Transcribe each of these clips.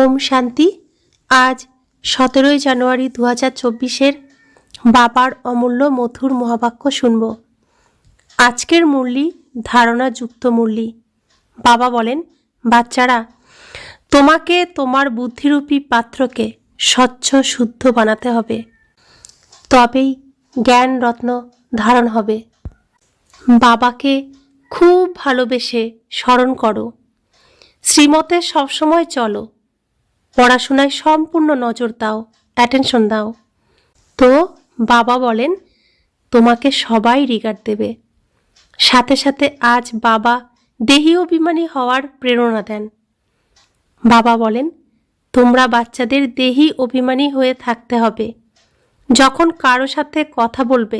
ওম শান্তি। আজ 17 জানুয়ারি 2024 বাবার অমূল্য মধুর মহাবাক্য শুনব। আজকের মুরলি ধারণাযুক্ত মুরলি। বাবা বলেন, বাচ্চারা, তোমাকে তোমার বুদ্ধিরূপী পাত্রকে স্বচ্ছ শুদ্ধ বানাতে হবে, তবেই জ্ঞান রত্ন ধারণ হবে। বাবাকে খুব ভালোবেসে স্মরণ করো, শ্রীমতে সবসময় চলো, পড়াশোনায় সম্পূর্ণ নজর দাও, অ্যাটেনশন দাও। তো বাবা বলেন, তোমাকে সবাই রিগার্ড দেবে। সাথে সাথে আজ বাবা দেহী অভিমানী হওয়ার প্রেরণা দেন। বাবা বলেন, তোমরা বাচ্চাদের দেহী অভিমানী হয়ে থাকতে হবে। যখন কারো সাথে কথা বলবে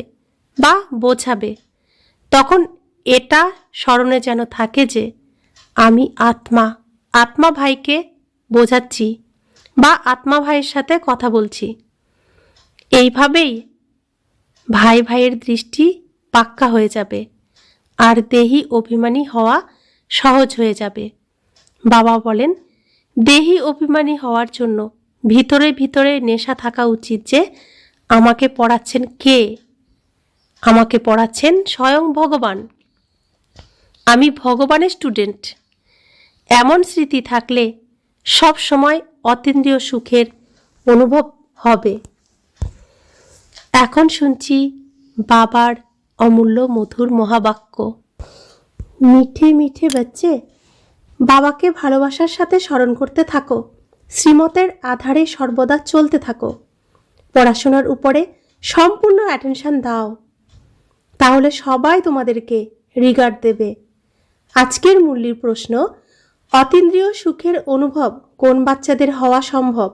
বা বোঝাবে, তখন এটা স্মরণে যেন থাকে যে আমি আত্মা ভাইকে বোঝাচ্ছি বা আত্মা ভাইয়ের সাথে কথা বলছি। এইভাবেই ভাইয়ের দৃষ্টি পাক্কা হয়ে যাবে আর দেহী অভিমানী হওয়া সহজ হয়ে যাবে। বাবা বলেন, দেহী অভিমানী হওয়ার জন্য ভিতরে ভিতরে নেশা থাকা উচিত যে আমাকে পড়াচ্ছেন কে? আমাকে পড়াচ্ছেন স্বয়ং ভগবান। আমি ভগবানের স্টুডেন্ট। এমন স্মৃতি থাকলে সব সময় অতীন্দ্রিয় সুখের অনুভব হবে। এখন শুনছি বাবার অমূল্য মধুর মহাবাক্য। মিঠে মিঠে বাচ্চে, বাবাকে ভালোবাসার সাথে স্মরণ করতে থাকো, শ্রীমতের আধারে সর্বদা চলতে থাকো, পড়াশোনার উপরে সম্পূর্ণ অ্যাটেনশন দাও, তাহলে সবাই তোমাদেরকে রিগার্ড দেবে। আজকের মুরলির প্রশ্ন, অতীন্দ্রিয় সুখের অনুভব কোন বাচ্চাদের হওয়া সম্ভব?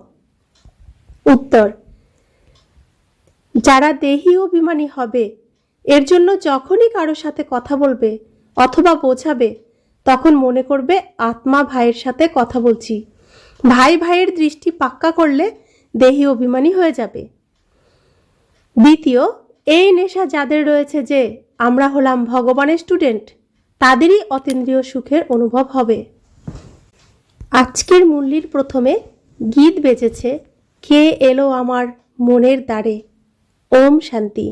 উত্তর, যারা দেহী অভিমানী হবে, এর জন্য যখনই কারোর সাথে কথা বলবে অথবা বোঝাবে, তখন মনে করবে আত্মা ভাইয়ের সাথে কথা বলছি। ভাইয়ের দৃষ্টি পাক্কা করলে দেহী অভিমানী হয়ে যাবে। দ্বিতীয়, এই নেশা যাদের রয়েছে যে আমরা হলাম ভগবানের স্টুডেন্ট, তাদেরই অতীন্দ্রিয় সুখের অনুভব হবে। আজকের মুরলির প্রথমে গীত বেজেছে, কে এলো আমার মনের দ্বারে। ওম শান্তি।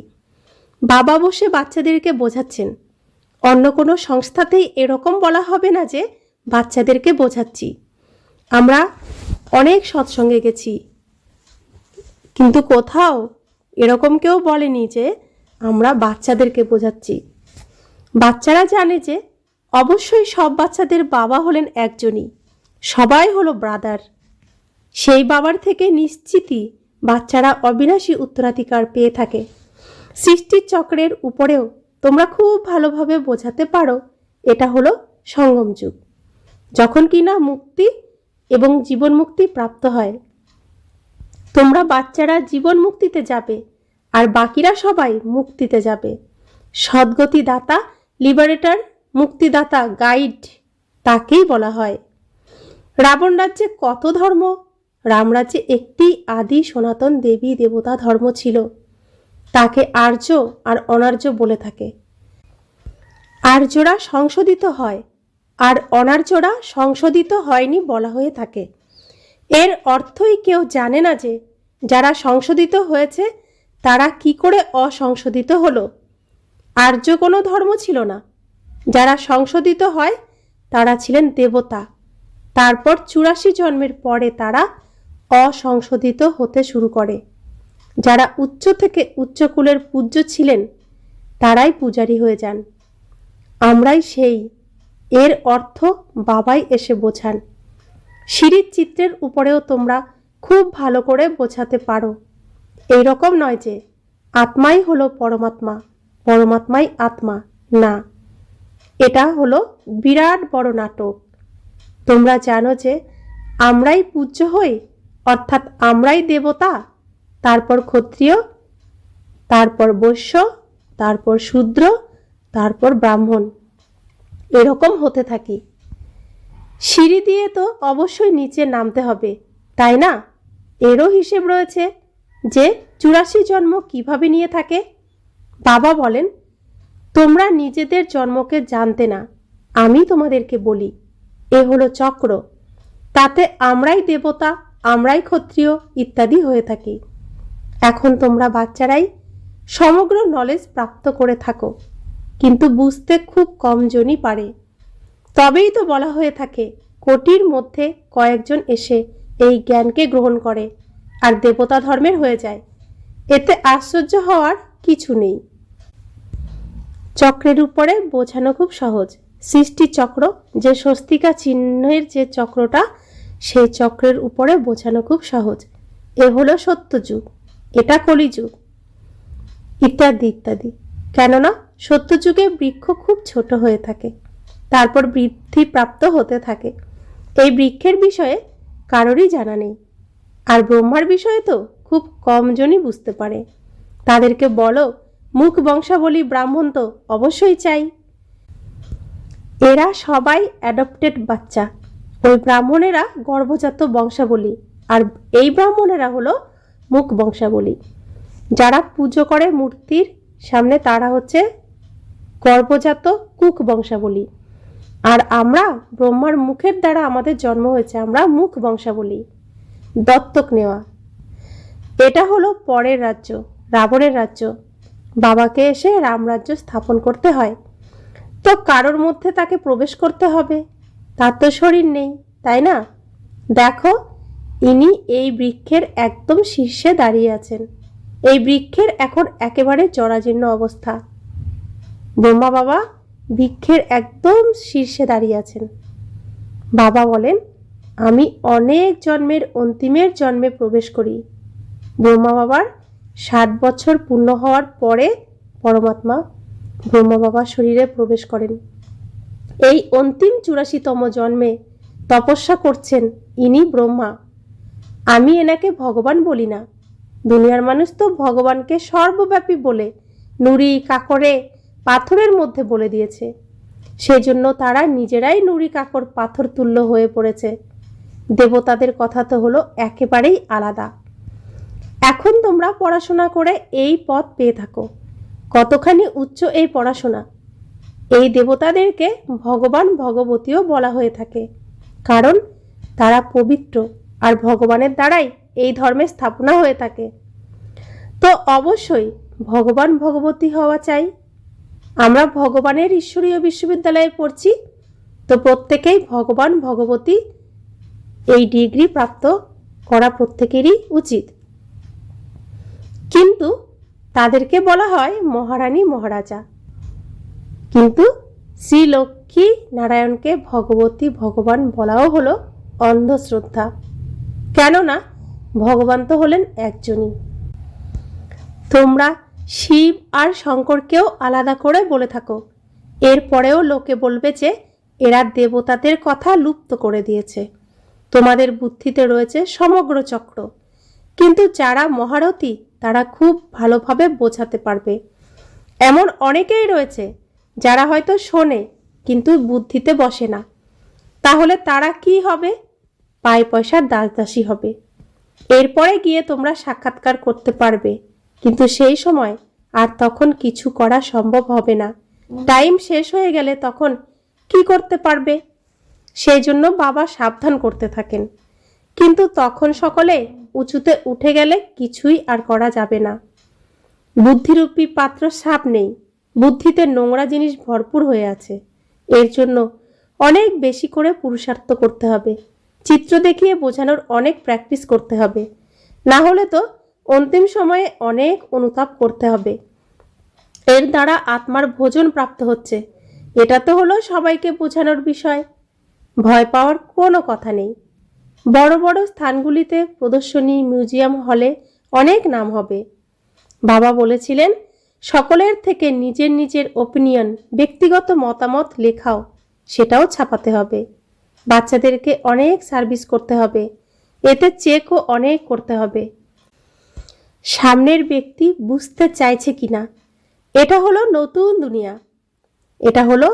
বাবা বসে বাচ্চাদেরকে বোঝাচ্ছেন। অন্য কোনো সংস্থাতেই এরকম বলা হবে না যে বাচ্চাদেরকে বোঝাচ্ছি। আমরা অনেক সৎসঙ্গে গেছি, কিন্তু কোথাও এরকম কেউ বলেনি যে আমরা বাচ্চাদেরকে বোঝাচ্ছি। বাচ্চারা জানে যে অবশ্যই সব বাচ্চাদের বাবা হলেন একজনই, সবাই হলো ব্রাদার। সেই বাবার থেকে নিশ্চিতই বাচ্চারা অবিনাশী উত্তরাধিকার পেয়ে থাকে। সৃষ্টির চক্রের উপরেও তোমরা খুব ভালোভাবে বোঝাতে পারো, এটা হলো সঙ্গম যুগ, যখন কিনা মুক্তি এবং জীবন মুক্তি প্রাপ্ত হয়। তোমরা বাচ্চারা জীবন মুক্তিতে যাবে আর বাকিরা সবাই মুক্তিতে যাবে। সদ্গতি দাতা, লিবারেটর, মুক্তিদাতা, গাইড, তাকেই বলা হয়। রাবণ রাজ্যে কত ধর্ম? রামরাজ্যে একটি আদি সনাতন দেবী দেবতা ধর্ম ছিল, তাকে আর্য আর অনার্য বলে থাকে। আর্যরা সংশোধিত হয় আর অনার্যরা সংশোধিত হয়নি বলা হয়ে থাকে। এর অর্থই কেউ জানে না যে যারা সংশোধিত হয়েছে তারা কি করে অসংশোধিত হলো। আর্য কোনো ধর্ম ছিল না। যারা সংশোধিত হয় তারা ছিলেন দেবতা। তারপর 84 জন্মের পরে তারা অসংশোধিত হতে শুরু করে। যারা উচ্চ থেকে উচ্চকুলের পূজ্য ছিলেন তারাই পূজারী হয়ে যান। আমরাই সেই। এর অর্থ বাবাই এসে বোঝান। সিঁড়ির চিত্রের উপরেও তোমরা খুব ভালো করে বোঝাতে পারো। এইরকম নয় যে আত্মাই হলো পরমাত্মা, পরমাত্মাই আত্মা, না, এটা হলো বিরাট বড় নাটক। তোমরা জানো যে আমরাই পূজ্য হই, অর্থাৎ আমরাই দেবতা, তারপর ক্ষত্রিয়, তারপর বৈশ্য, তারপর শূদ্র, তারপর ব্রাহ্মণ, এরকম হতে থাকি। সিঁড়ি দিয়ে তো অবশ্যই নিচে নামতে হবে, তাই না? এরও হিসেব রয়েছে যে 84 জন্ম কিভাবে নিয়ে থাকে। বাবা বলেন, তোমরা নিজেদের জন্মকে জানতে না, আমি তোমাদেরকে বলি। এ হলো চক্র। তাতে আমরাই দেবতা, আমরাই ক্ষত্রিয় ইত্যাদি হয়ে থাকি। এখন তোমরা বাচ্চারাই সমগ্র নলেজ প্রাপ্ত করে থাকো, কিন্তু বুঝতে খুব কম জনই পারে। তবেই তো বলা হয়ে থাকে কোটির মধ্যে কয়েকজন এসে এই জ্ঞানকে গ্রহণ করে আর দেবতা ধর্মের হয়ে যায়। এতে আশ্চর্য হওয়ার কিছু নেই। চক্রের উপরে বোঝানো খুব সহজ। সৃষ্টি চক্র, যে স্বস্তিকা চিহ্নের যে চক্রটা, সেই চক্রের উপরে বোঝানো খুব সহজ। এ হলো সত্যযুগ, এটা কলিযুগ, ইত্যাদি ইত্যাদি। কেননা সত্যযুগে বৃক্ষ খুব ছোট হয়ে থাকে, তারপর বৃদ্ধিপ্রাপ্ত হতে থাকে। এই বৃক্ষের বিষয়ে কারোরই জানা নেই, আর ব্রহ্মার বিষয়ে তো খুব কম জনই বুঝতে পারে। তাদেরকে বলো মুখ বংশাবলী ব্রাহ্মণ তো অবশ্যই চাই। এরা সবাই অ্যাডপ্টেড বাচ্চা। ওই ব্রাহ্মণেরা গর্ভজাত বংশাবলী, আর এই ব্রাহ্মণেরা হলো মুখ বংশাবলী। যারা পুজো করে মূর্তির সামনে তারা হচ্ছে গর্ভজাত কুক বংশাবলী। আর আমরা ব্রহ্মার মুখের দ্বারা আমাদের জন্ম হয়েছে, আমরা মুখ বংশাবলী, দত্তক নেওয়া। এটা হলো পরের রাজ্য, রাবণের রাজ্য। বাবাকে এসে রামরাজ্য স্থাপন করতে হয়, তো কারোর মধ্যে তাকে প্রবেশ করতে হবে। তার তো শরীর নেই, তাই না? দেখো, ইনি এই বৃক্ষের একদম শীর্ষে দাঁড়িয়ে আছেন। এই বৃক্ষের এখন একেবারে জরাজীর্ণ অবস্থা। ব্রহ্মা বাবা বৃক্ষের একদম শীর্ষে দাঁড়িয়ে আছেন। বাবা বলেন, আমি অনেক জন্মের অন্তিমের জন্মে প্রবেশ করি। ব্রহ্মা বাবার 60 বছর পূর্ণ হওয়ার পরে পরমাত্মা ব্রহ্মা বাবার শরীরে প্রবেশ করেন। এই অন্তিম 84তম জন্মে তপস্যা করছেন ইনি ব্রহ্মা। আমি এনাকে ভগবান বলি না। দুনিয়ার মানুষ তো ভগবানকে সর্বব্যাপী বলে নুড়ি, কাকরে, পাথরের মধ্যে বলে দিয়েছে। সেজন্য তারা নিজেরাই নুড়ি, কাকর, পাথর তুল্য হয়ে পড়েছে। দেবতাদের কথা তো হলো একেবারেই আলাদা। এখন তোমরা পড়াশোনা করে এই পথ পেয়ে থাকো। কতখানি উচ্চ এই পড়াশোনা! এই দেবতাদেরকে ভগবান ভগবতীও বলা হয়ে থাকে, কারণ তারা পবিত্র, আর ভগবানের দ্বারাই এই ধর্মের স্থাপনা হয়ে থাকে। তো অবশ্যই ভগবান ভগবতী হওয়া চাই। আমরা ভগবানের ঈশ্বরীয় বিশ্ববিদ্যালয়ে পড়ছি, তো প্রত্যেকেই ভগবান ভগবতী এই ডিগ্রি প্রাপ্ত করা প্রত্যেকেরই উচিত। কিন্তু তাদেরকে বলা হয় মহারানী, মহারাজা। কিন্তু শ্রী লক্ষ্মী নারায়ণকে ভগবতী, ভগবান বলাও হলো অন্ধশ্রদ্ধা। কেননা ভগবান তো হলেন একজনই। তোমরা শিব আর শঙ্করকেও আলাদা করে বলে থাকো, এরপরেও লোকে বলবে যে এরা দেবতাদের কথা লুপ্ত করে দিয়েছে। তোমাদের বুদ্ধিতে রয়েছে সমগ্র চক্র, কিন্তু যারা মহারথী তারা খুব ভালোভাবে বোঝাতে পারবে। এমন অনেকেই রয়েছে যারা হয়তো শোনে কিন্তু বুদ্ধিতে বসে না। তাহলে তারা কি হবে? পায়ে পয়সার দাসদাসী হবে। এরপরে গিয়ে তোমরা সাক্ষাৎকার করতে পারবে, কিন্তু সেই সময় আর তখন কিছু করা সম্ভব হবে না। টাইম শেষ হয়ে গেলে তখন কি করতে পারবে? সেই জন্য বাবা সাবধান করতে থাকেন। কিন্তু তখন সকলে উঁচুতে উঠে গেলে কিছুই আর করা যাবে না। বুদ্ধিরূপী পাত্র সাপ নেই, বুদ্ধিতে নোংরা জিনিস ভরপুর হয়ে আছে। এর জন্য অনেক বেশি করে পুরুষার্থ করতে হবে, চিত্র দেখিয়ে বোঝানোর অনেক প্র্যাকটিস করতে হবে। না হলে তো অন্তিম সময়ে অনেক অনুতাপ করতে হবে। এর দ্বারা আত্মার ভোজন প্রাপ্ত হচ্ছে, এটা তো হলো সবাইকে বোঝানোর বিষয়। ভয় পাওয়ার কোনো কথা নেই। বড় বড় স্থানগুলিতে প্রদর্শনী, মিউজিয়াম হলে অনেক নাম হবে। বাবা বলেছিলেন সকলের থেকে নিজের নিজের ওপিনিয়ন, ব্যক্তিগত মতামত লেখাও, সেটাও ছাপাতে হবে। বাচ্চাদেরকে অনেক সার্ভিস করতে হবে, এতে চেকও অনেক করতে হবে। সামনের ব্যক্তি বুঝতে চাইছে কিনা। এটা হলো নতুন দুনিয়া, এটা হলো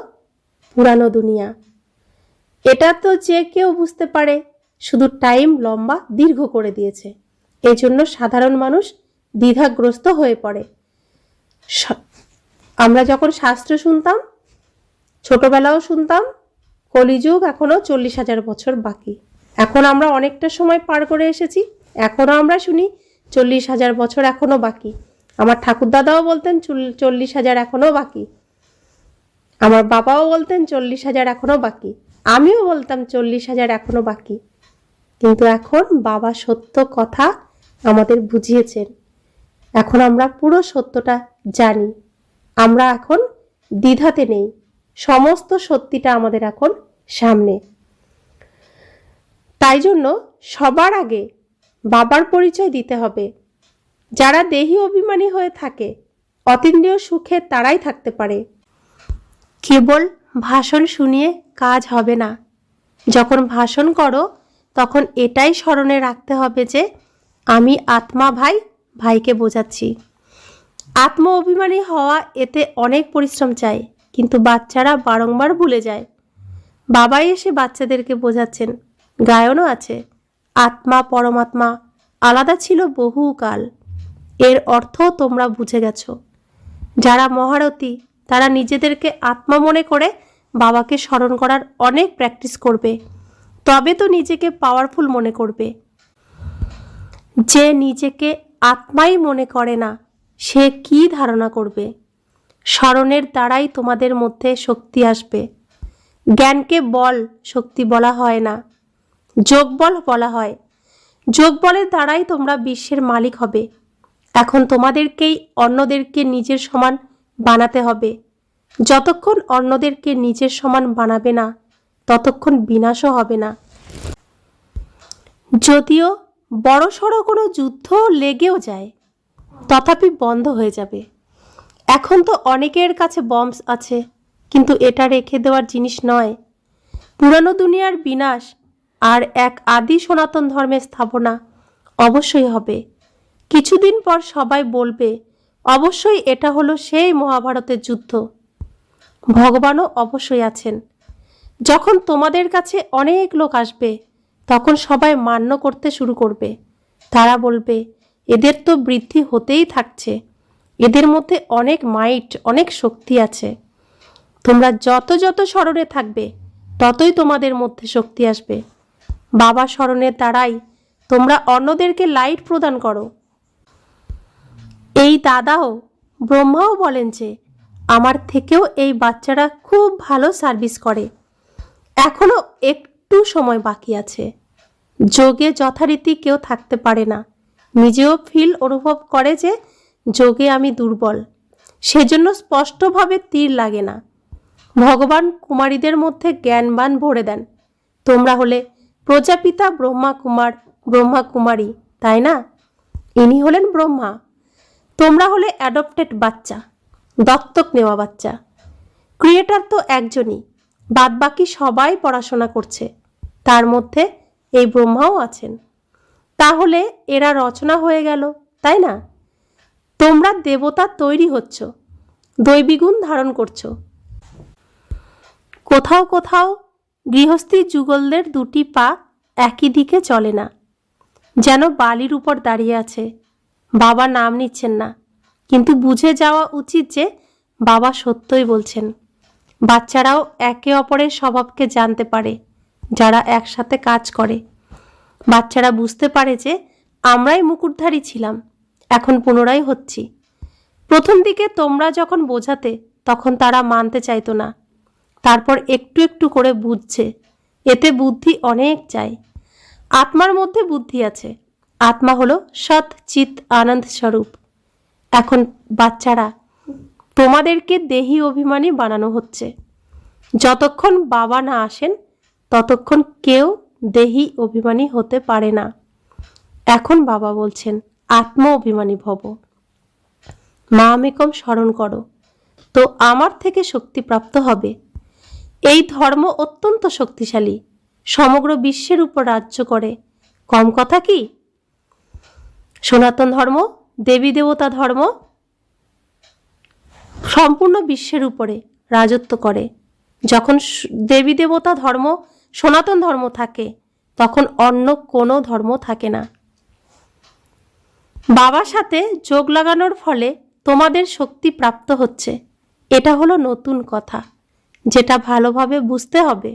পুরানো দুনিয়া। এটা তো যে কেউ বুঝতে পারে, শুধু টাইম লম্বা দীর্ঘ করে দিয়েছে। এজন্য সাধারণ মানুষ দ্বিধাগ্রস্ত হয়ে পড়ে। আমরা যখন শাস্ত্র শুনতাম, ছোটবেলাও শুনতাম, কলিযুগ এখনো 40,000 বছর বাকি। এখন আমরা অনেকটা সময় পার করে এসেছি, এখনও আমরা শুনি 40,000 বছর এখনও বাকি। আমার ঠাকুরদাদাও বলতেন 40,000 এখনও বাকি, আমার বাবাও বলতেন 40,000 এখনও বাকি, আমিও বলতাম 40,000 এখনও বাকি। কিন্তু এখন বাবা সত্য কথা আমাদের বুঝিয়েছেন, এখন আমরা পুরো সত্যটা জানি, আমরা এখন দ্বিধাতে নেই, সমস্ত সত্যিটা আমাদের এখন সামনে। তাই জন্য সবার আগে বাবার পরিচয় দিতে হবে। যারা দেহি অভিমানী হয়ে থাকে, অতীন্দ্রিয় সুখে তারাই থাকতে পারে। কেবল ভাষণ শুনিয়ে কাজ হবে না। যখন ভাষণ করো তখন এটাই স্মরণে রাখতে হবে যে আমি আত্মা ভাই, ভাইকে বোঝাচ্ছি। আত্ম অভিমানী হওয়া এতে অনেক পরিশ্রম চাই, কিন্তু বাচ্চারা বারংবার ভুলে যায়। বাবাই এসে বাচ্চাদেরকে বোঝাচ্ছেন, গায়নও আছে, আত্মা পরমাত্মা আলাদা ছিল বহুকাল। এর অর্থ তোমরা বুঝে গেছো। যারা মহারথী তারা নিজেদেরকে আত্মা মনে করে বাবাকে স্মরণ করার অনেক প্র্যাকটিস করবে, তবে তো নিজেকে পাওয়ারফুল মনে করবে। যে নিজেকে আত্মাই মনে করে না, সে কি ধারণা করবে? স্মরণের দ্বারাই তোমাদের মধ্যে শক্তি আসবে। জ্ঞানকে বল শক্তি বলা হয় না, যোগ বল বলা হয়। যোগ বলের দ্বারাই তোমরা বিশ্বের মালিক হবে। এখন তোমাদেরকেই অন্যদেরকে নিজের সমান বানাতে হবে। যতক্ষণ অন্যদেরকে নিজের সমান বানাবে না, ততক্ষণ বিনাশও হবে না। যদিও বড়সড় কোনো যুদ্ধ লেগেও যায়, তথাপি বন্ধ হয়ে যাবে। এখন তো অনেকের কাছে বম্ব আছে, কিন্তু এটা রেখে দেওয়ার জিনিস নয়। পুরানো দুনিয়ার বিনাশ আর এক আদি সনাতন ধর্মের স্থাপনা অবশ্যই হবে। কিছুদিন পর সবাই বলবে, অবশ্যই এটা হলো সেই মহাভারতের যুদ্ধ। ভগবানও অবশ্যই আছেন। যখন তোমাদের কাছে অনেক লোক আসবে, তখন সবাই মান্য করতে শুরু করবে। তারা বলবে, এদের তো বৃদ্ধি হতেই থাকছে, এদের মধ্যে অনেক মাইট, অনেক শক্তি আছে। তোমরা যত যত স্মরণে থাকবে, ততই তোমাদের মধ্যে শক্তি আসবে। বাবা স্মরণের দ্বারাই তোমরা অন্যদেরকে লাইট প্রদান করো। এই দাদাও ব্রহ্মাও বলেন যে আমার থেকেও এই বাচ্চারা খুব ভালো সার্ভিস করে। এখনো একটু সময় বাকি আছে। যোগে যথারীতি কেউ থাকতে পারে না, নিজেও অনুভব করে যে যোগে আমি দুর্বল, সেজন্য স্পষ্টভাবে তীর লাগে না। ভগবান কুমারীদের মধ্যে জ্ঞানবান ভরে দেন। তোমরা হলে প্রজাপিতা ব্রহ্মা কুমার, ব্রহ্মা কুমারী, তাই না? ইনি হলেন ব্রহ্মা। তোমরা হলে অ্যাডপ্টেড বাচ্চা, দত্তক নেওয়া বাচ্চা। ক্রিয়েটার তো একজনই, বাদবাকি সবাই পড়াশোনা করছে, তার মধ্যে এই ব্রহ্মাও আছেন। তাহলে এরা রচনা হয়ে গেল, তাই না? তোমরা দেবতা তৈরি হচ্ছ, দৈবিগুণ ধারণ করছো। কোথাও কোথাও গৃহস্থী যুগলদের দুটি পা একই দিকে চলে না, যেন বালির উপর দাঁড়িয়ে আছে। বাবা নাম নিচ্ছেন না, কিন্তু বুঝে যাওয়া উচিত যে বাবা সত্যই বলছেন। বাচ্চারাও একে অপরের স্বভাবকে জানতে পারে যারা একসাথে কাজ করে। বাচ্চারা বুঝতে পারে যে আমরাই মুকুটধারী ছিলাম, এখন পুনরায় হচ্ছি। প্রথম দিকে তোমরা যখন বোঝাতে, তখন তারা মানতে চাইতো না। তারপর একটু একটু করে বুঝছে। এতে বুদ্ধি অনেক চাই। আত্মার মধ্যে বুদ্ধি আছে। আত্মা হলো সৎ চিৎ আনন্দ স্বরূপ। এখন বাচ্চারা তোমাদেরকে দেহি অভিমানী বানানো হচ্ছে। যতক্ষণ বাবা না আসেন, ততক্ষণ কেউ দেহি অভিমানী হতে পারে না। এখন বাবা বলছেন, আত্ম অভিমানী ভব, মামেকম স্মরণ করো, তো আমার থেকে শক্তি প্রাপ্ত হবে। এই ধর্ম অত্যন্ত শক্তিশালী, সমগ্র বিশ্বের উপর রাজ্য করে। কম কথা কি? সনাতন ধর্ম, দেবী দেবতা ধর্ম সম্পূর্ণ বিশ্বের উপরে রাজত্ব করে। যখন দেবী দেবতা ধর্ম, সনাতন ধর্ম থাকে, তখন অন্য কোনো ধর্ম থাকে না। বাবার সাথে যোগ লাগানোর ফলে তোমাদের শক্তি প্রাপ্ত হচ্ছে। এটা হলো নতুন কথা, যেটা ভালোভাবে বুঝতে হবে।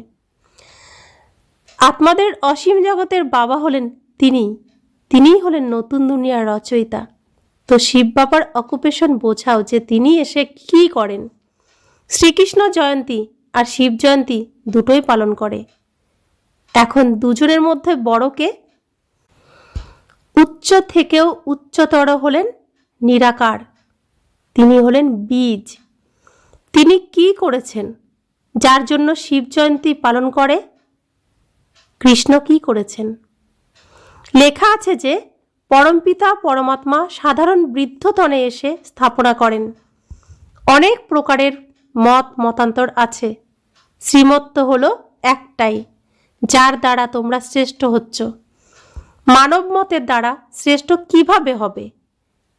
আত্মাদের অসীম জগতের বাবা হলেন তিনিই হলেন নতুন দুনিয়ার রচয়িতা। তো শিব বাবার অকুপেশন বোঝাও যে তিনি এসে কি করেন। শ্রীকৃষ্ণ জয়ন্তী আর শিব জয়ন্তী দুটোই পালন করে। এখন দুজনের মধ্যে বড় কে? উচ্চ থেকেও উচ্চতর হলেন নিরাকার, তিনি হলেন বীজ। তিনি কি করেছেন যার জন্য শিব জয়ন্তী পালন করে? কৃষ্ণ কি করেছেন? লেখা আছে যে পরমপিতা পরমাত্মা সাধারণ বৃদ্ধতনে এসে স্থাপনা করেন। অনেক প্রকারের মতান্তর আছে, শ্রীমত্ত হলো একটাই, যার দ্বারা তোমরা শ্রেষ্ঠ হচ্ছ। মানব মতের দ্বারা শ্রেষ্ঠ কিভাবে হবে?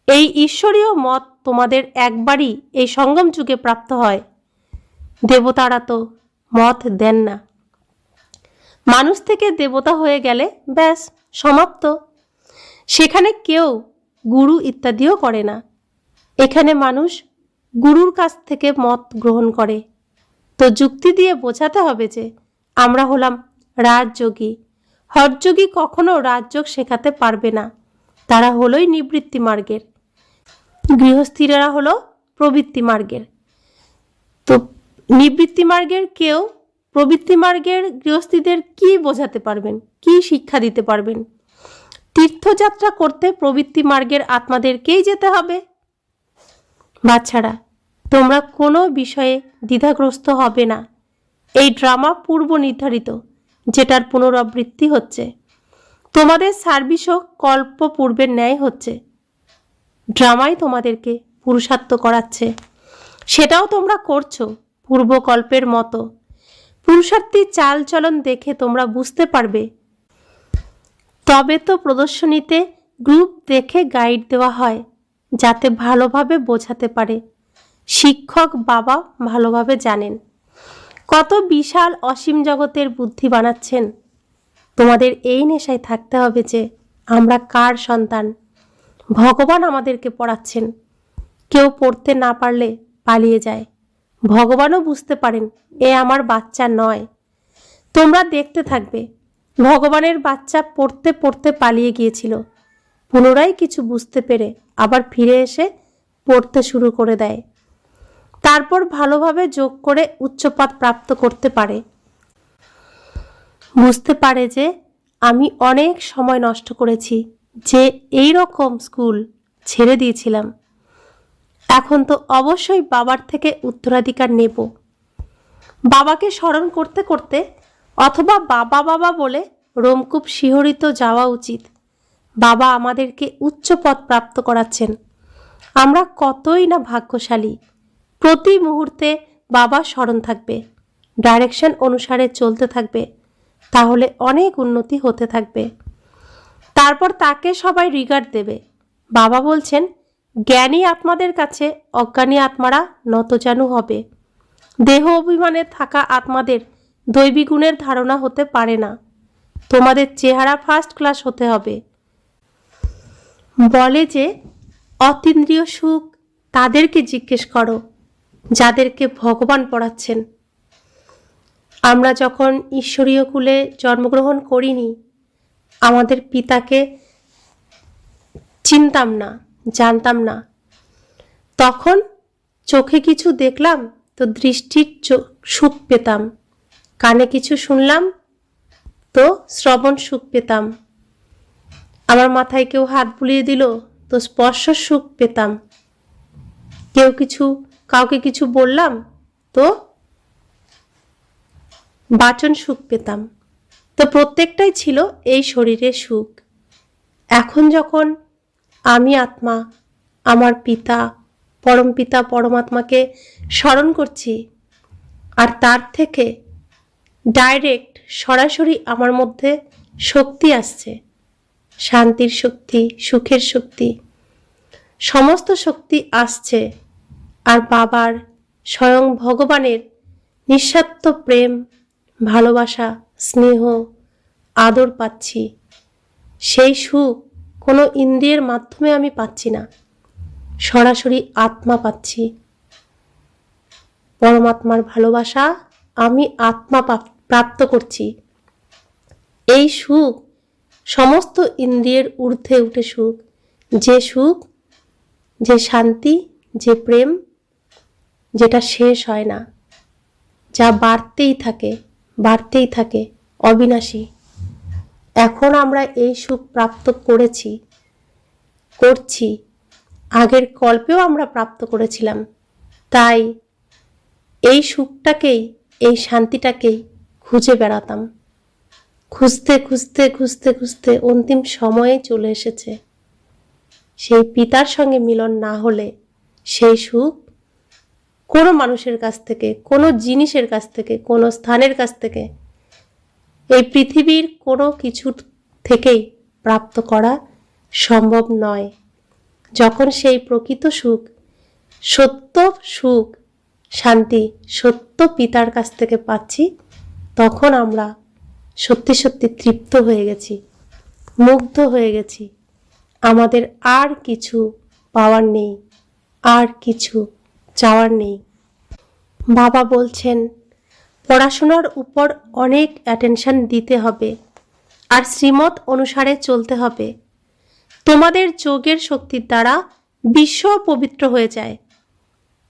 এই ঈশ্বরীয় মত তোমাদের একবারই এই সঙ্গম যুগে প্রাপ্ত হয়। দেবতারা তো মত দেন না। মানুষ থেকে দেবতা হয়ে গেলে ব্যাস সমাপ্ত। সেখানে কেউ গুরু ইত্যাদিও করে না। এখানে মানুষ গুরুর কাছ থেকে মত গ্রহণ করে। তো যুক্তি দিয়ে বোঝাতে হবে যে আমরা হলাম রাজযোগী। হঠযোগী কখনো রাজযোগ শেখাতে পারবে না, তারা হলোই নিবৃত্তি মার্গের। গৃহস্থীরা হলো প্রবৃত্তি মার্গের। তো নিবৃত্তি মার্গের কেউ প্রবৃত্তি মার্গের গৃহস্থীদের কি বোঝাতে পারবেন, কি শিক্ষা দিতে পারবেন? তীর্থযাত্রা করতে প্রবৃত্তি মার্গের আত্মাদেরকেই যেতে হবে। বাচ্চারা, তোমরা কোনো বিষয়ে দ্বিধাগ্রস্ত হবে না। এই ড্রামা পূর্ব নির্ধারিত, যেটার পুনরাবৃত্তি হচ্ছে। তোমাদের সার্ভিসও কল্প পূর্বের ন্যায় হচ্ছে। ড্রামাই তোমাদেরকে পুরুষার্থ করাচ্ছে, সেটাও তোমরা করছো পূর্বকল্পের মতো। পুরুষার্থী চালচলন দেখে তোমরা বুঝতে পারবে। তবে তো প্রদর্শনীতে গ্রুপ দেখে গাইড দেওয়া হয়, যাতে ভালোভাবে বোঝাতে পারে। শিক্ষক বাবা ভালোভাবে জানেন কত বিশাল অসীম জগতের বুদ্ধি বানাচ্ছেন। তোমাদের এই নেশায় থাকতে হবে যে আমরা কার সন্তান। ভগবান আমাদেরকে পড়াচ্ছেন। কেউ পড়তে না পারলে পালিয়ে যায়। ভগবানও বুঝতে পারেন এ আমার বাচ্চা নয়। তোমরা দেখতে থাকবে। ভগবানের বাচ্চা পড়তে পড়তে পালিয়ে গিয়েছিল, পুনরায় কিছু বুঝতে পেরে আবার ফিরে এসে পড়তে শুরু করে দেয়। তারপর ভালোভাবে যোগ করে উচ্চপদ প্রাপ্ত করতে পারে। বুঝতে পারে যে আমি অনেক সময় নষ্ট করেছি, যে এই রকম স্কুল ছেড়ে দিয়েছিলাম। এখন তো অবশ্যই বাবার থেকে উত্তরাধিকার নেব। বাবাকে স্মরণ করতে করতে অথবা বাবা বাবা বলে রোমকূপ শিহরিত যাওয়া উচিত। বাবা আমাদেরকে উচ্চ পদ প্রাপ্ত করাচ্ছেন। আমরা কতই না ভাগ্যশালী। প্রতি মুহূর্তে বাবা স্মরণ থাকবে, ডাইরেকশন অনুসারে চলতে থাকবে, তাহলে অনেক উন্নতি হতে থাকবে। তারপর তাকে সবাই রিগার্ড দেবে। বাবা বলছেন জ্ঞানী আত্মাদের কাছে অজ্ঞানী আত্মারা নতজানু হবে। দেহ অভিমানে থাকা আত্মাদের দৈবী গুণের ধারণা হতে পারে না। তোমাদের চেহারা ফার্স্ট ক্লাস হতে হবে। বলে যে অতীন্দ্রিয় সুখ তাদেরকে জিজ্ঞেস করো যাদেরকে ভগবান পড়াচ্ছেন। আমরা যখন ঈশ্বরীয় কুলে জন্মগ্রহণ করিনি, আমাদের পিতাকে চিনতাম না, জানতাম না। তখন চোখে কিছু দেখলাম তো দৃষ্টির সুখ পেতাম, কানে কিছু শুনলাম তো শ্রবণ সুখ পেতাম, আমার মাথায় কেউ হাত বুলিয়ে দিল তো স্পর্শ সুখ পেতাম, কাউকে কিছু বললাম তো বাচন সুখ পেতাম। তো প্রত্যেকটাই ছিল এই শরীরের সুখ। এখন যখন আমি আত্মা আমার পিতা পরমপিতা পরমাত্মাকে স্মরণ করছি, আর তার থেকে ডাইরেক্ট সরাসরি আমার মধ্যে শক্তি আসছে, শান্তির শক্তি, সুখের শক্তি, সমস্ত শক্তি আসছে। আর বাবার স্বয়ং ভগবানের নিঃস্বার্থ প্রেম, ভালোবাসা, স্নেহ, আদর পাচ্ছি। সেই সুখ কোনো ইন্দ্রিয়ের মাধ্যমে আমি পাচ্ছি না, সরাসরি আত্মা পাচ্ছি। পরমাত্মার ভালোবাসা আমি আত্মা প্রাপ্ত করছি। এই সুখ সমস্ত ইন্দ্রিয়ের ঊর্ধ্বে উঠে সুখ, যে শান্তি, যে প্রেম, যেটা শেষ হয় না, যা বাড়তেই থাকে, অবিনাশী। এখন আমরা এই সুখ প্রাপ্ত করছি, আগের কল্পেও আমরা প্রাপ্ত করেছিলাম। তাই এই সুখটাকেই, এই শান্তিটাকেই খুঁজে বেড়াতাম। খুঁজতে অন্তিম সময়ে চলে এসেছে। সেই পিতার সঙ্গে মিলন না হলে সেই সুখ কোনো মানুষের কাছ থেকে, কোনো জিনিসের কাছ থেকে, কোনো স্থানের কাছ থেকে, এই পৃথিবীর কোনো কিছু থেকেই প্রাপ্ত করা সম্ভব নয়। যখন সেই প্রকৃত সুখ, সত্য সুখ, শান্তি সত্য পিতার কাছ থেকে পাচ্ছি, তখন আমরা সত্যি সত্যি তৃপ্ত হয়ে গেছি, মুগ্ধ হয়ে গেছি। আমাদের আর কিছু পাওয়ার নেই, আর কিছু চাওয়ার নেই। বাবা বলছেন পড়াশোনার উপর অনেক অ্যাটেনশন দিতে হবে আর শ্রীমত অনুসারে চলতে হবে। তোমাদের যোগের শক্তির দ্বারা বিশ্ব পবিত্র হয়ে যায়।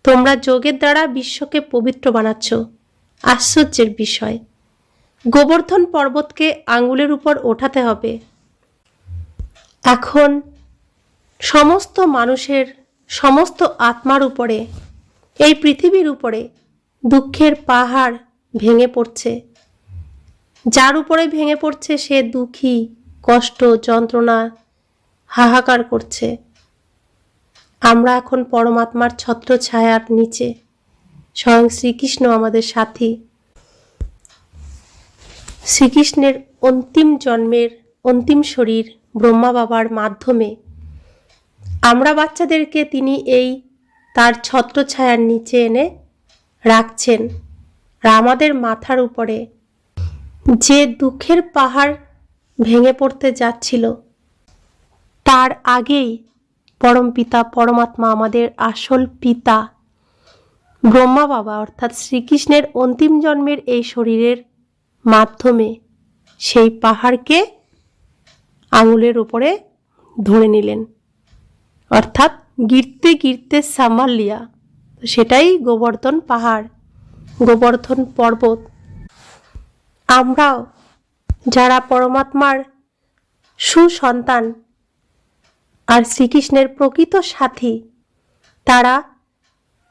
তোমরা যোগের দ্বারা বিশ্বকে পবিত্র বানাচ্ছ। আশ্চর্যের বিষয়। গোবর্ধন পর্বতকে আঙ্গুলের উপর ওঠাতে হবে। এখন সমস্ত মানুষের, সমস্ত আত্মার উপরে, এই পৃথিবীর উপরে দুঃখের পাহাড় ভেঙে পড়ছে। যার উপরে ভেঙে পড়ছে সে দুঃখী, কষ্ট, যন্ত্রণা, হাহাকার করছে। আমরা এখন পরমাত্মার ছত্র ছায়ার নিচে, স্বয়ং শ্রীকৃষ্ণ আমাদের সাথী। শ্রীকৃষ্ণের অন্তিম জন্মের অন্তিম শরীর ব্রহ্মা বাবার মাধ্যমে আমরা বাচ্চাদেরকে তিনি এই তার ছত্র ছায়ার নিচে এনে রাখছেন। আর আমাদের মাথার উপরে যে দুঃখের পাহাড় ভেঙে পড়তে যাচ্ছিল, তার আগেই পরম পিতা পরমাত্মা, আমাদের আসল পিতা ব্রহ্মা বাবা অর্থাৎ শ্রীকৃষ্ণের অন্তিম জন্মের এই শরীরের মাধ্যমে সেই পাহাড়কে আঙুলের উপরে ধরে নিলেন, অর্থাৎ গিরতে গিরতে সামাল লিয়া। সেটাই গোবর্ধন পাহাড়, গোবর্ধন পর্বত। আমরাও যারা পরমাত্মার সুসন্তান আর শ্রীকৃষ্ণের প্রকৃত সাথী, তারা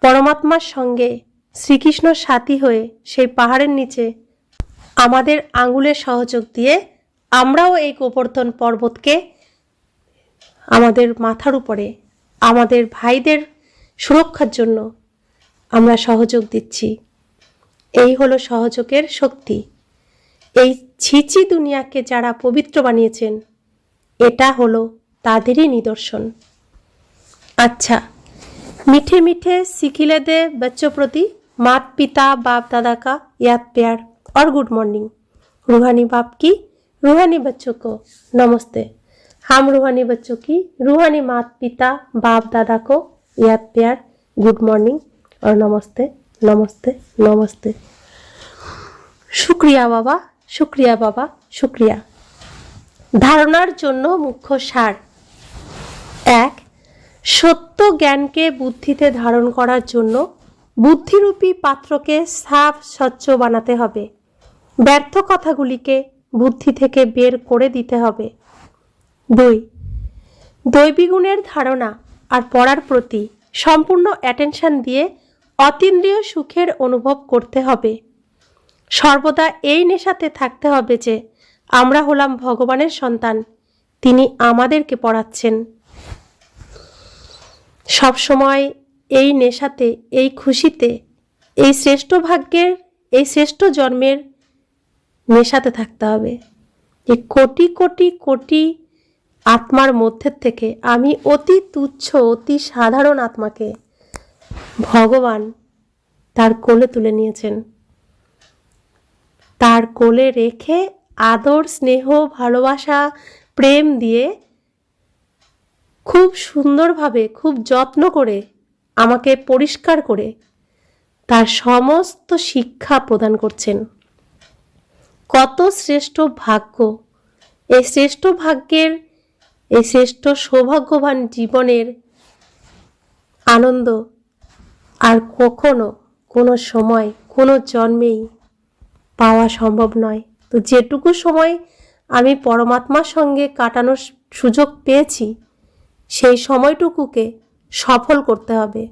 পরমাত্মার সঙ্গে শ্রীকৃষ্ণ সাথী হয়ে সেই পাহাড়ের নিচে আমাদের আঙ্গুলের সহযোগ দিয়ে আমরাও এই গোবর্ধন পর্বতকে আমাদের মাথার উপরে আমাদের ভাইদের সুরক্ষার জন্য আমরা সহযোগ দিচ্ছি। এই হলো সহযোগের শক্তি। এই ছিচি দুনিয়াকে যারা পবিত্র বানিয়েছেন, এটা হলো তাদেরই নিদর্শন। अच्छा, मीठे मीठे सिखिले दे बच्चों प्रति माता पिता बाप दादा का याद प्यार और गुड मॉर्निंग। रूहानी बाप की रूहानी बच्चों को नमस्ते। हम रूहानी बच्चों की रूहानी माता पिता बाप दादा को याद प्यार, गुड मॉर्निंग और नमस्ते नमस्ते नमस्ते। शुक्रिया बाबा, शुक्रिया बाबा, शुक्रिया। धारणार जन्य मुख्य सार। एक, সত্য জ্ঞানকে বুদ্ধিতে ধারণ করার জন্য বুদ্ধিরূপী পাত্রকে সাফ স্বচ্ছ বানাতে হবে। ব্যর্থ কথাগুলিকে বুদ্ধি থেকে বের করে দিতে হবে। 2, দৈবী গুণের ধারণা আর পড়ার প্রতি সম্পূর্ণ অ্যাটেনশন দিয়ে অতীন্দ্রিয় সুখের অনুভব করতে হবে। সর্বদা এই নেশাতে থাকতে হবে যে আমরা হলাম ভগবানের সন্তান, তিনি আমাদেরকে পড়াচ্ছেন। সব সময় এই নেশাতে, এই খুশিতে, এই শ্রেষ্ঠ ভাগ্যের, এই শ্রেষ্ঠ জন্মের নেশাতে থাকতে হবে যে কোটি কোটি কোটি আত্মার মধ্যে থেকে আমি অতি তুচ্ছ, অতি সাধারণ আত্মাকে ভগবান তার কোলে তুলে নিয়েছেন। তার কোলে রেখে আদর, স্নেহ, ভালোবাসা, প্রেম দিয়ে খুব সুন্দরভাবে, খুব যত্ন করে আমাকে পরিষ্কার করে তার সমস্ত শিক্ষা প্রদান করছেন। কত শ্রেষ্ঠ ভাগ্য! এই শ্রেষ্ঠ ভাগ্যের, এই শ্রেষ্ঠ সৌভাগ্যবান জীবনের আনন্দ আর কখনো কোনো সময় কোনো জন্মেই পাওয়া সম্ভব নয়। তো যেটুকু সময় আমি পরমাত্মার সঙ্গে কাটানোর সুযোগ পেয়েছি, সেই সময়টুকুকে সফল করতে হবে।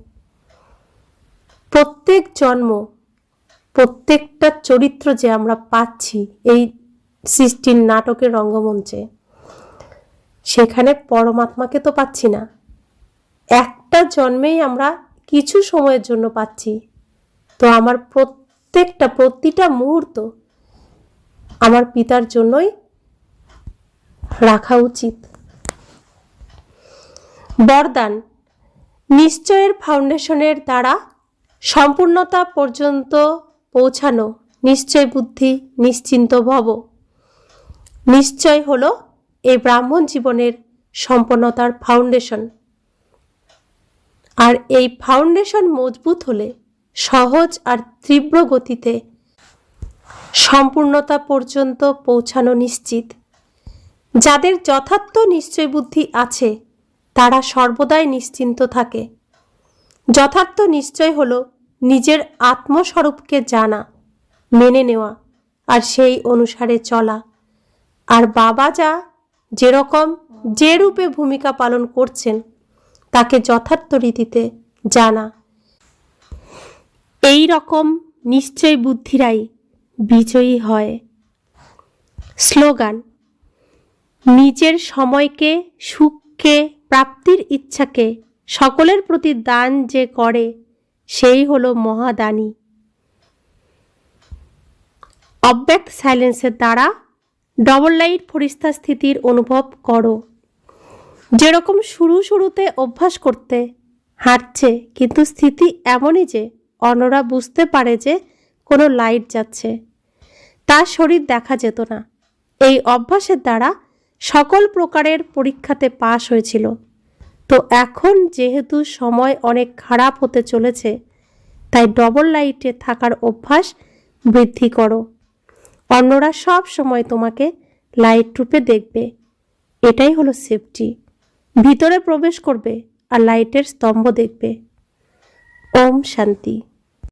প্রত্যেক জন্ম, প্রত্যেকটা চরিত্র যে আমরা পাচ্ছি এই সৃষ্টির নাটকের রঙ্গমঞ্চে, সেখানে পরমাত্মাকে তো পাচ্ছি না। একটা জন্মেই আমরা কিছু সময়ের জন্য পাচ্ছি। তো আমার প্রতিটা মুহূর্ত আমার পিতার জন্যই রাখা উচিত। বরদান: নিশ্চয়ের ফাউন্ডেশনের দ্বারা সম্পূর্ণতা পর্যন্ত পৌঁছানো। নিশ্চয় বুদ্ধি, নিশ্চিন্ত ভব। নিশ্চয় হলো এই ব্রাহ্মণ জীবনের সম্পন্নতার ফাউন্ডেশন। আর এই ফাউন্ডেশন মজবুত হলে সহজ আর তীব্র গতিতে সম্পূর্ণতা পর্যন্ত পৌঁছানো নিশ্চিত। যাদের যথার্থ নিশ্চয় বুদ্ধি আছে তারা সর্বদাই নিশ্চিন্ত থাকে। যথার্থ নিশ্চয় হলো নিজের আত্মস্বরূপকে জানা, মেনে নেওয়া আর সেই অনুসারে চলা। আর বাবা যেরকম যে রূপে ভূমিকা পালন করছেন তাকে যথার্থ রীতিতে জানা। এই রকম নিশ্চয় বুদ্ধিরাই বিজয়ী হয়। স্লোগান: নিজের সময়কে, সুখকে, প্রাপ্তির ইচ্ছাকে সকলের প্রতি দান যে করে সেই হলো মহাদানী। অব্যক্ত সাইলেন্সের দ্বারা ডবল লাইট ফরিস্তা স্থিতির অনুভব করো। যেরকম শুরুতে অভ্যাস করতে হাঁটছে, কিন্তু স্থিতি এমনই যে অন্যরা বুঝতে পারে যে কোনো লাইট যাচ্ছে, তার শরীর দেখা যেত না। এই অভ্যাসের দ্বারা সকল প্রকারের পরীক্ষাতে পাশ হয়েছিল। তো এখন যেহেতু সময় অনেক খারাপ হতে চলেছে, তাই ডবল লাইটে থাকার অভ্যাস বৃদ্ধি করো। অন্যরা সব সময় তোমাকে লাইট রূপে দেখবে। এটাই হলো সেফটি। ভিতরে প্রবেশ করবে আর লাইটের স্তম্ভ দেখবে। ওম শান্তি।